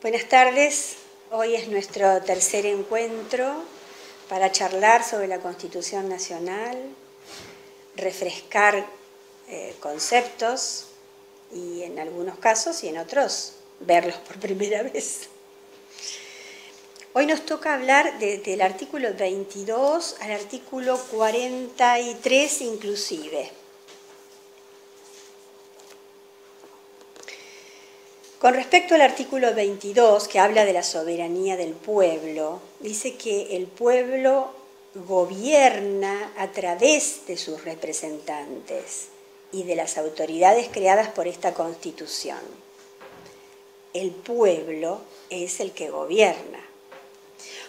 Buenas tardes, hoy es nuestro tercer encuentro para charlar sobre la Constitución Nacional, refrescar conceptos y en algunos casos y en otros verlos por primera vez. Hoy nos toca hablar del artículo 22 al artículo 43 inclusive. Con respecto al artículo 22, que habla de la soberanía del pueblo, dice que el pueblo gobierna a través de sus representantes y de las autoridades creadas por esta Constitución. El pueblo es el que gobierna.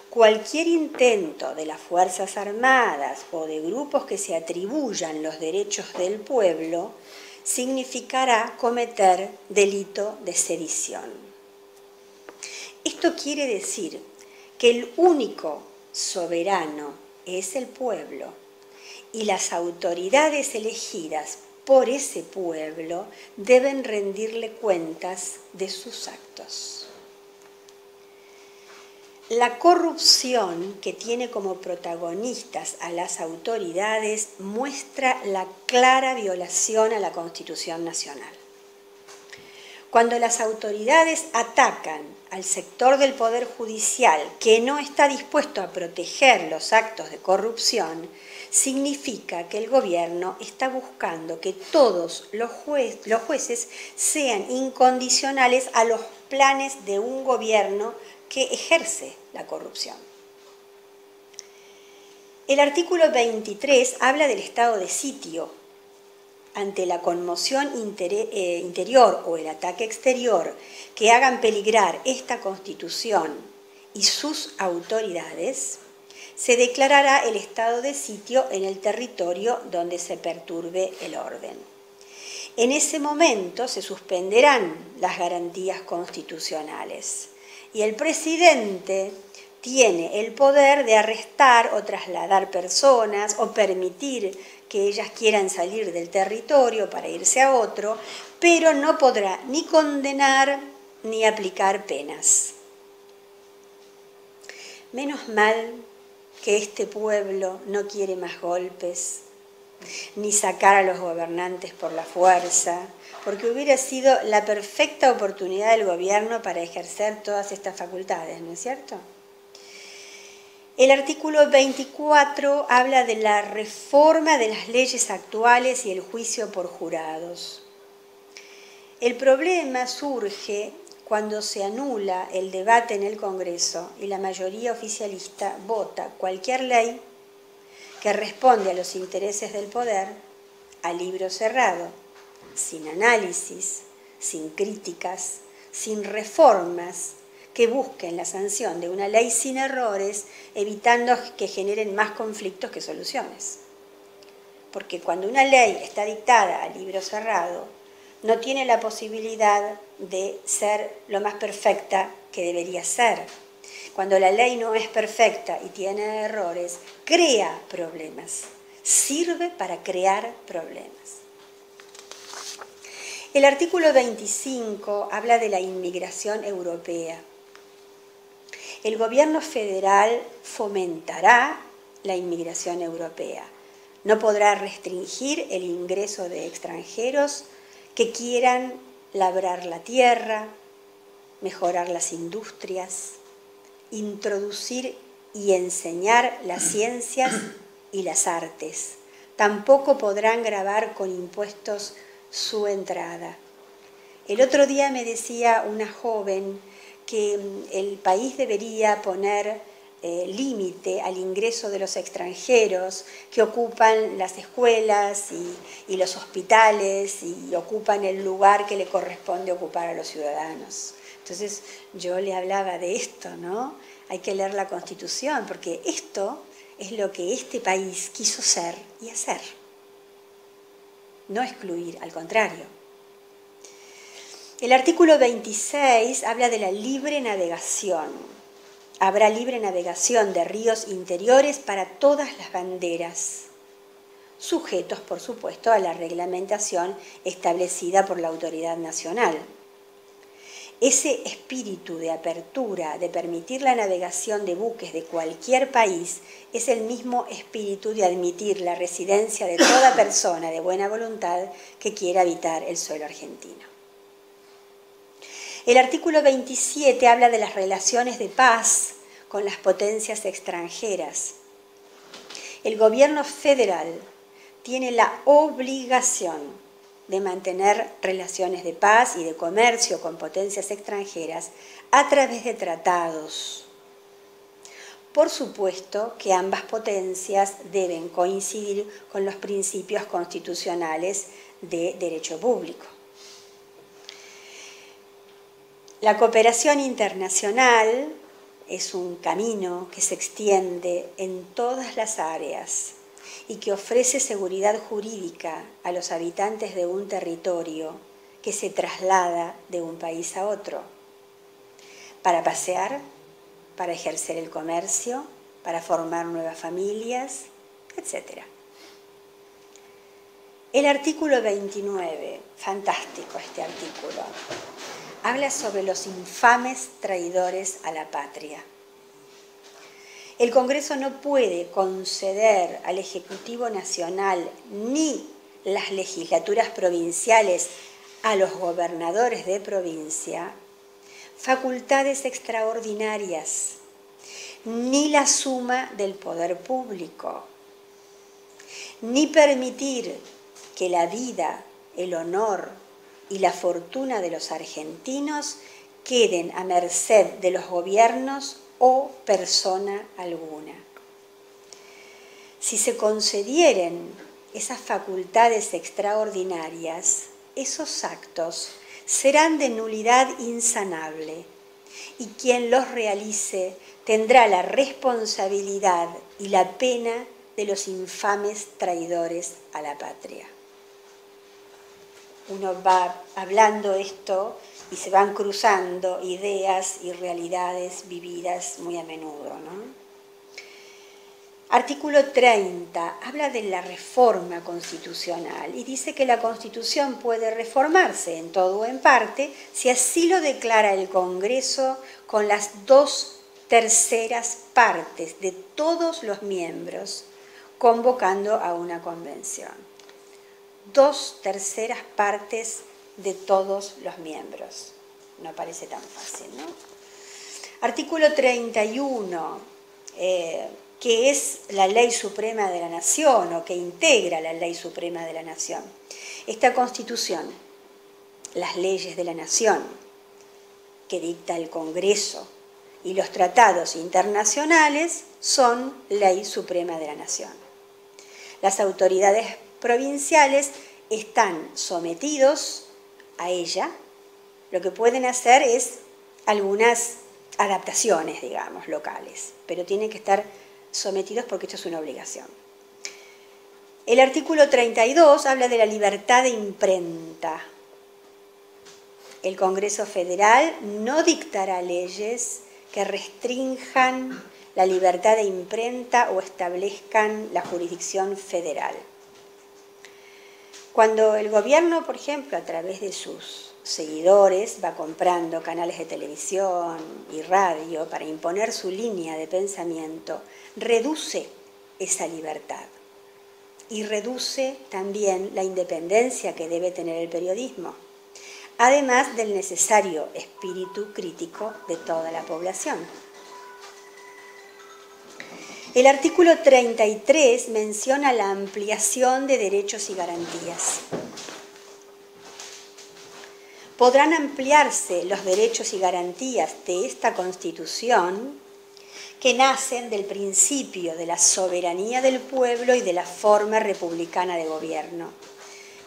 Cualquier intento de las Fuerzas Armadas o de grupos que se atribuyan los derechos del pueblo significará cometer delito de sedición. Esto quiere decir que el único soberano es el pueblo y las autoridades elegidas por ese pueblo deben rendirle cuentas de sus actos. La corrupción que tiene como protagonistas a las autoridades muestra la clara violación a la Constitución Nacional. Cuando las autoridades atacan al sector del Poder Judicial que no está dispuesto a proteger los actos de corrupción, significa que el gobierno está buscando que todos los jueces sean incondicionales a los planes de un gobierno que ejerce la corrupción. El artículo 23 habla del estado de sitio. Ante la conmoción interior o el ataque exterior que hagan peligrar esta Constitución y sus autoridades, se declarará el estado de sitio en el territorio donde se perturbe el orden. En ese momento se suspenderán las garantías constitucionales. Y el presidente tiene el poder de arrestar o trasladar personas o permitir que ellas quieran salir del territorio para irse a otro, pero no podrá ni condenar ni aplicar penas. Menos mal que este pueblo no quiere más golpes, ni sacar a los gobernantes por la fuerza, porque hubiera sido la perfecta oportunidad del gobierno para ejercer todas estas facultades, ¿no es cierto? El artículo 24 habla de la reforma de las leyes actuales y el juicio por jurados. El problema surge cuando se anula el debate en el Congreso y la mayoría oficialista vota cualquier ley que responde a los intereses del poder a libro cerrado, sin análisis, sin críticas, sin reformas que busquen la sanción de una ley sin errores, evitando que generen más conflictos que soluciones. Porque cuando una ley está dictada a libro cerrado, no tiene la posibilidad de ser lo más perfecta que debería ser. Cuando la ley no es perfecta y tiene errores, crea problemas, sirve para crear problemas. El artículo 25 habla de la inmigración europea. El gobierno federal fomentará la inmigración europea. No podrá restringir el ingreso de extranjeros que quieran labrar la tierra, mejorar las industrias, introducir y enseñar las ciencias y las artes. Tampoco podrán gravar con impuestos su entrada. El otro día me decía una joven que el país debería poner límite al ingreso de los extranjeros que ocupan las escuelas y los hospitales y ocupan el lugar que le corresponde ocupar a los ciudadanos. Entonces yo le hablaba de esto, ¿no? Hay que leer la Constitución, porque esto es lo que este país quiso ser y hacer. No excluir, al contrario. El artículo 26 habla de la libre navegación. Habrá libre navegación de ríos interiores para todas las banderas, sujetos, por supuesto, a la reglamentación establecida por la autoridad nacional. Ese espíritu de apertura, de permitir la navegación de buques de cualquier país, es el mismo espíritu de admitir la residencia de toda persona de buena voluntad que quiera habitar el suelo argentino. El artículo 27 habla de las relaciones de paz con las potencias extranjeras. El gobierno federal tiene la obligación de mantener relaciones de paz y de comercio con potencias extranjeras a través de tratados. Por supuesto que ambas potencias deben coincidir con los principios constitucionales de derecho público. La cooperación internacional es un camino que se extiende en todas las áreas y que ofrece seguridad jurídica a los habitantes de un territorio que se traslada de un país a otro, para pasear, para ejercer el comercio, para formar nuevas familias, etc. El artículo 29, fantástico este artículo, habla sobre los infames traidores a la patria. El Congreso no puede conceder al Ejecutivo Nacional ni las legislaturas provinciales a los gobernadores de provincia facultades extraordinarias, ni la suma del poder público, ni permitir que la vida, el honor y la fortuna de los argentinos queden a merced de los gobiernos o persona alguna. Si se concedieren esas facultades extraordinarias, esos actos serán de nulidad insanable y quien los realice tendrá la responsabilidad y la pena de los infames traidores a la patria. Uno va hablando esto y se van cruzando ideas y realidades vividas muy a menudo, ¿no? Artículo 30 habla de la reforma constitucional y dice que la Constitución puede reformarse en todo o en parte si así lo declara el Congreso con las 2/3 partes de todos los miembros convocando a una convención. 2/3 partes de todos los miembros. No parece tan fácil, ¿no? Artículo 31, que es la ley suprema de la nación o que integra la ley suprema de la nación. Esta Constitución, las leyes de la nación que dicta el Congreso y los tratados internacionales son ley suprema de la nación. Las autoridades provinciales están sometidos a ella, lo que pueden hacer es algunas adaptaciones, digamos, locales, pero tienen que estar sometidos porque esto es una obligación. El artículo 32 habla de la libertad de imprenta. El Congreso Federal no dictará leyes que restrinjan la libertad de imprenta o establezcan la jurisdicción federal. Cuando el gobierno, por ejemplo, a través de sus seguidores va comprando canales de televisión y radio para imponer su línea de pensamiento, reduce esa libertad y reduce también la independencia que debe tener el periodismo, además del necesario espíritu crítico de toda la población. El artículo 33 menciona la ampliación de derechos y garantías. Podrán ampliarse los derechos y garantías de esta Constitución que nacen del principio de la soberanía del pueblo y de la forma republicana de gobierno.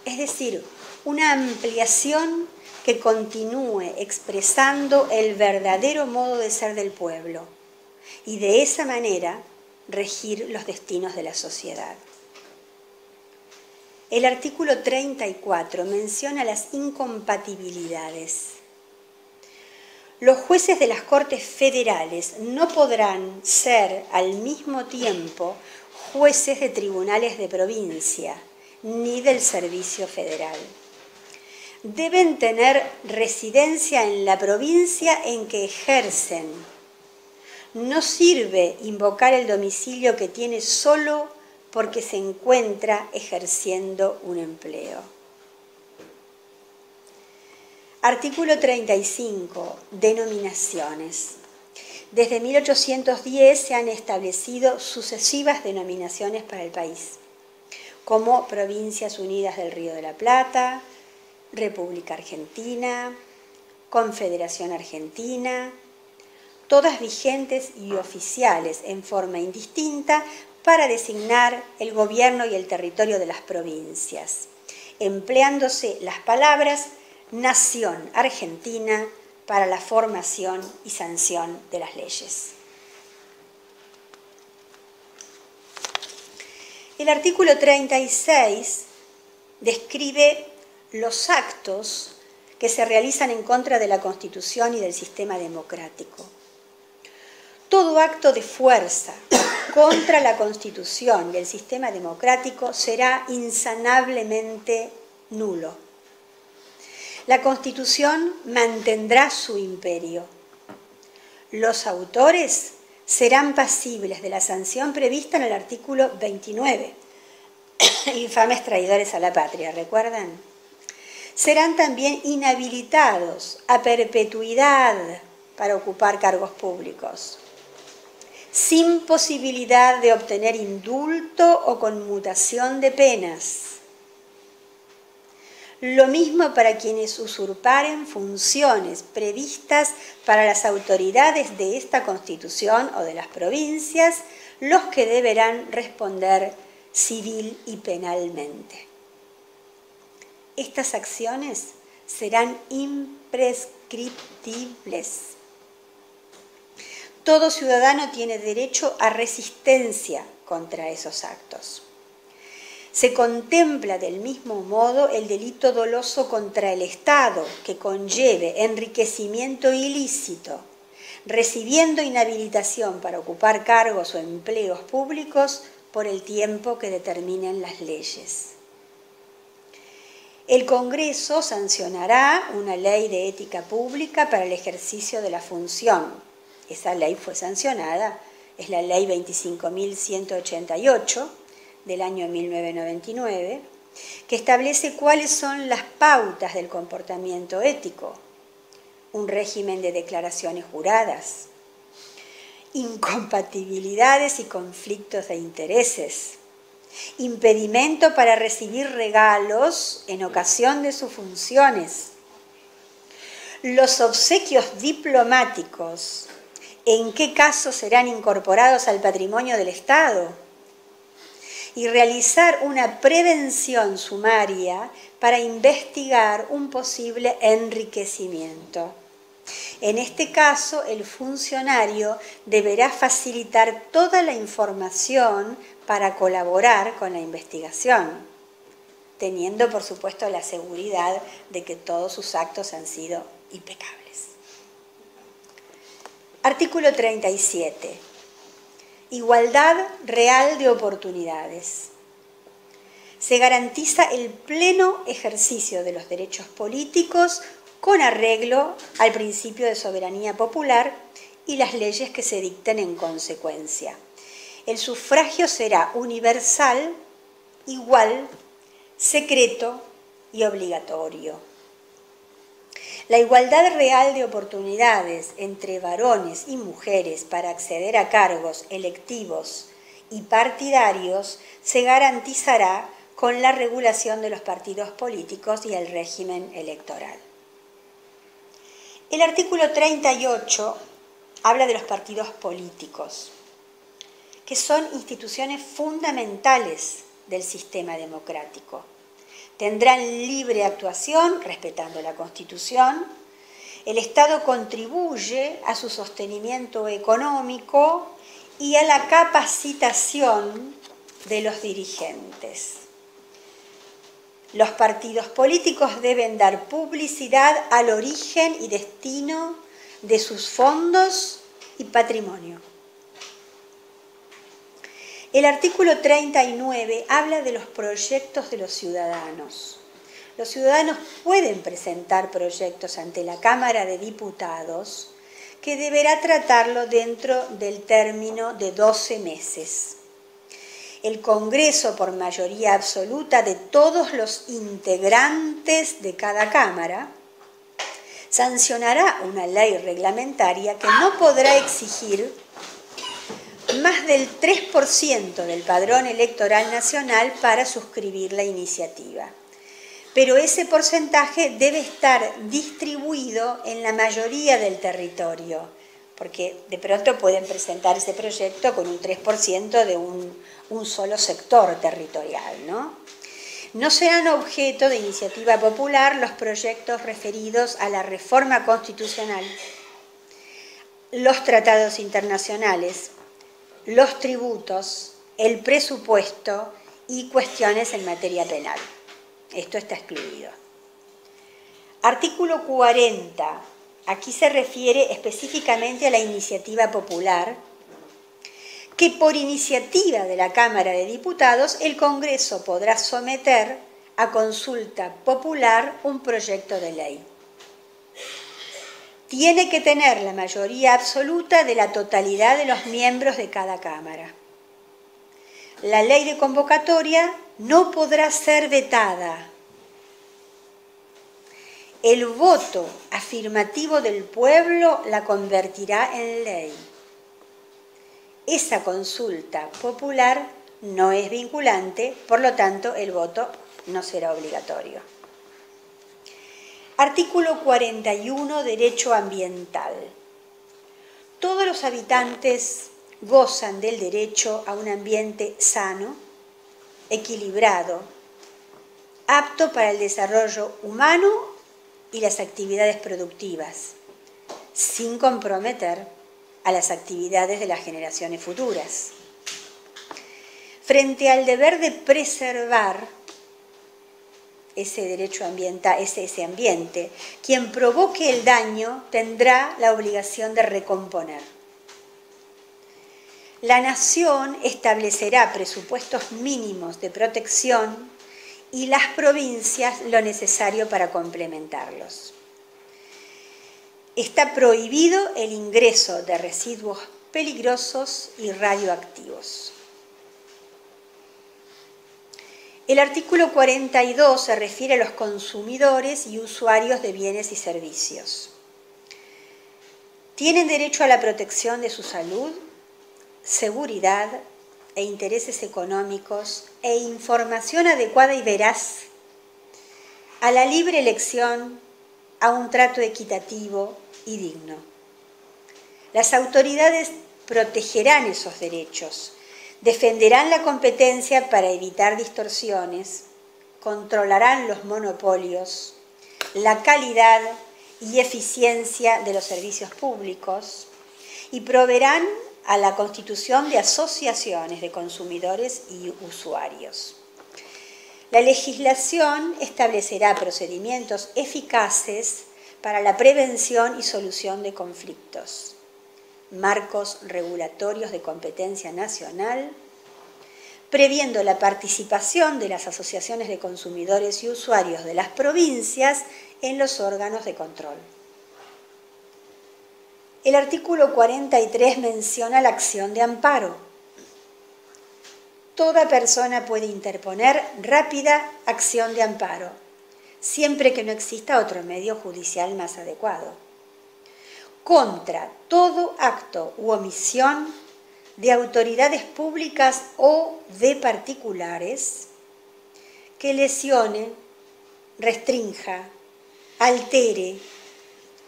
Es decir, una ampliación que continúe expresando el verdadero modo de ser del pueblo y de esa manera regir los destinos de la sociedad. El artículo 34 menciona las incompatibilidades. Los jueces de las Cortes Federales no podrán ser al mismo tiempo jueces de tribunales de provincia ni del Servicio Federal. deben tener residencia en la provincia en que ejercen. No sirve invocar el domicilio que tiene solo porque se encuentra ejerciendo un empleo. Artículo 35. Denominaciones. Desde 1810 se han establecido sucesivas denominaciones para el país, como Provincias Unidas del Río de la Plata, República Argentina, Confederación Argentina, todas vigentes y oficiales en forma indistinta para designar el gobierno y el territorio de las provincias, empleándose las palabras Nación Argentina para la formación y sanción de las leyes. El artículo 36 describe los actos que se realizan en contra de la Constitución y del sistema democrático. Todo acto de fuerza contra la Constitución y el sistema democrático será insanablemente nulo. La Constitución mantendrá su imperio. Los autores serán pasibles de la sanción prevista en el artículo 29, infames traidores a la patria, ¿recuerdan? Serán también inhabilitados a perpetuidad para ocupar cargos públicos, sin posibilidad de obtener indulto o conmutación de penas. Lo mismo para quienes usurparen funciones previstas para las autoridades de esta Constitución o de las provincias, los que deberán responder civil y penalmente. Estas acciones serán imprescriptibles. Todo ciudadano tiene derecho a resistencia contra esos actos. Se contempla del mismo modo el delito doloso contra el Estado, que conlleve enriquecimiento ilícito, recibiendo inhabilitación para ocupar cargos o empleos públicos por el tiempo que determinen las leyes. El Congreso sancionará una ley de ética pública para el ejercicio de la función. Esa ley fue sancionada, es la ley 25.188, del año 1999, que establece cuáles son las pautas del comportamiento ético, un régimen de declaraciones juradas, incompatibilidades y conflictos de intereses, impedimento para recibir regalos en ocasión de sus funciones, los obsequios diplomáticos, en qué casos serán incorporados al patrimonio del Estado, y realizar una prevención sumaria para investigar un posible enriquecimiento. En este caso, el funcionario deberá facilitar toda la información para colaborar con la investigación, teniendo, por supuesto, la seguridad de que todos sus actos han sido impecables. Artículo 37. Igualdad real de oportunidades. Se garantiza el pleno ejercicio de los derechos políticos con arreglo al principio de soberanía popular y las leyes que se dicten en consecuencia. El sufragio será universal, igual, secreto y obligatorio. La igualdad real de oportunidades entre varones y mujeres para acceder a cargos electivos y partidarios se garantizará con la regulación de los partidos políticos y el régimen electoral. El artículo 38 habla de los partidos políticos, que son instituciones fundamentales del sistema democrático. Tendrán libre actuación, respetando la Constitución. El Estado contribuye a su sostenimiento económico y a la capacitación de los dirigentes. Los partidos políticos deben dar publicidad al origen y destino de sus fondos y patrimonio. El artículo 39 habla de los proyectos de los ciudadanos. los ciudadanos pueden presentar proyectos ante la Cámara de Diputados, que deberá tratarlo dentro del término de 12 meses. El Congreso, por mayoría absoluta de todos los integrantes de cada Cámara, sancionará una ley reglamentaria que no podrá exigir más del 3% del padrón electoral nacional para suscribir la iniciativa. Pero ese porcentaje debe estar distribuido en la mayoría del territorio, porque de pronto pueden presentar ese proyecto con un 3% de un solo sector territorial, ¿no? No serán objeto de iniciativa popular los proyectos referidos a la reforma constitucional, los tratados internacionales, los tributos, el presupuesto y cuestiones en materia penal. Esto está excluido. Artículo 40. Aquí se refiere específicamente a la iniciativa popular, que por iniciativa de la Cámara de Diputados el Congreso podrá someter a consulta popular un proyecto de ley. Tiene que tener la mayoría absoluta de la totalidad de los miembros de cada Cámara. La ley de convocatoria no podrá ser vetada. El voto afirmativo del pueblo la convertirá en ley. Esa consulta popular no es vinculante, por lo tanto el voto no será obligatorio. Artículo 41, derecho ambiental. Todos los habitantes gozan del derecho a un ambiente sano, equilibrado, apto para el desarrollo humano y las actividades productivas, sin comprometer a las actividades de las generaciones futuras. Frente al deber de preservar ese derecho ambiental, ese ambiente, quien provoque el daño tendrá la obligación de recomponer. La nación establecerá presupuestos mínimos de protección y las provincias lo necesario para complementarlos. Está prohibido el ingreso de residuos peligrosos y radioactivos. El artículo 42 se refiere a los consumidores y usuarios de bienes y servicios. Tienen derecho a la protección de su salud, seguridad e intereses económicos e información adecuada y veraz, a la libre elección, a un trato equitativo y digno. Las autoridades protegerán esos derechos, defenderán la competencia para evitar distorsiones, controlarán los monopolios, la calidad y eficiencia de los servicios públicos y proveerán a la constitución de asociaciones de consumidores y usuarios. La legislación establecerá procedimientos eficaces para la prevención y solución de conflictos, marcos regulatorios de competencia nacional, previendo la participación de las asociaciones de consumidores y usuarios de las provincias en los órganos de control. El artículo 43 menciona la acción de amparo. Toda persona puede interponer rápida acción de amparo, siempre que no exista otro medio judicial más adecuado, contra todo acto u omisión de autoridades públicas o de particulares que lesione, restrinja, altere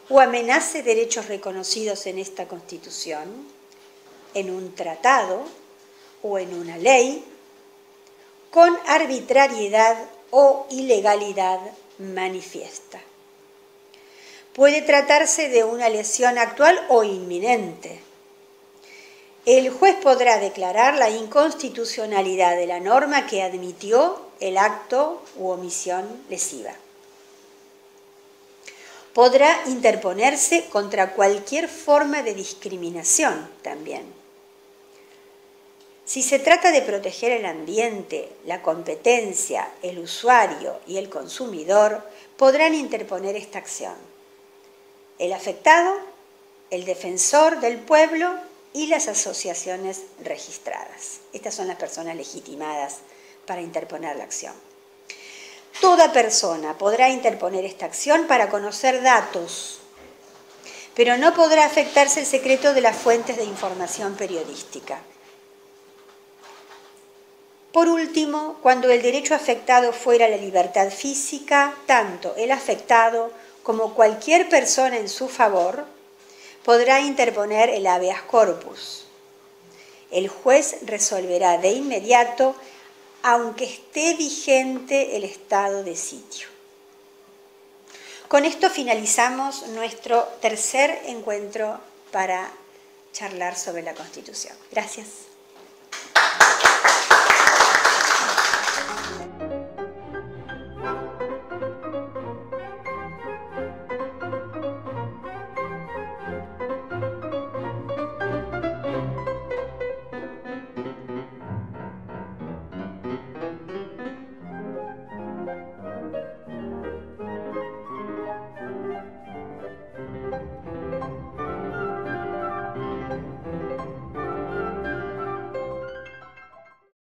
o amenace derechos reconocidos en esta Constitución, en un tratado o en una ley, con arbitrariedad o ilegalidad manifiesta. Puede tratarse de una lesión actual o inminente. El juez podrá declarar la inconstitucionalidad de la norma que admitió el acto u omisión lesiva. Podrá interponerse contra cualquier forma de discriminación también. Si se trata de proteger el ambiente, la competencia, el usuario y el consumidor, podrán interponer esta acción. El afectado, el defensor del pueblo y las asociaciones registradas. Estas son las personas legitimadas para interponer la acción. Toda persona podrá interponer esta acción para conocer datos, pero no podrá afectarse el secreto de las fuentes de información periodística. Por último, cuando el derecho afectado fuera la libertad física, tanto el afectado como cualquier persona en su favor podrá interponer el habeas corpus. El juez resolverá de inmediato, aunque esté vigente el estado de sitio. Con esto finalizamos nuestro tercer encuentro para charlar sobre la Constitución. Gracias.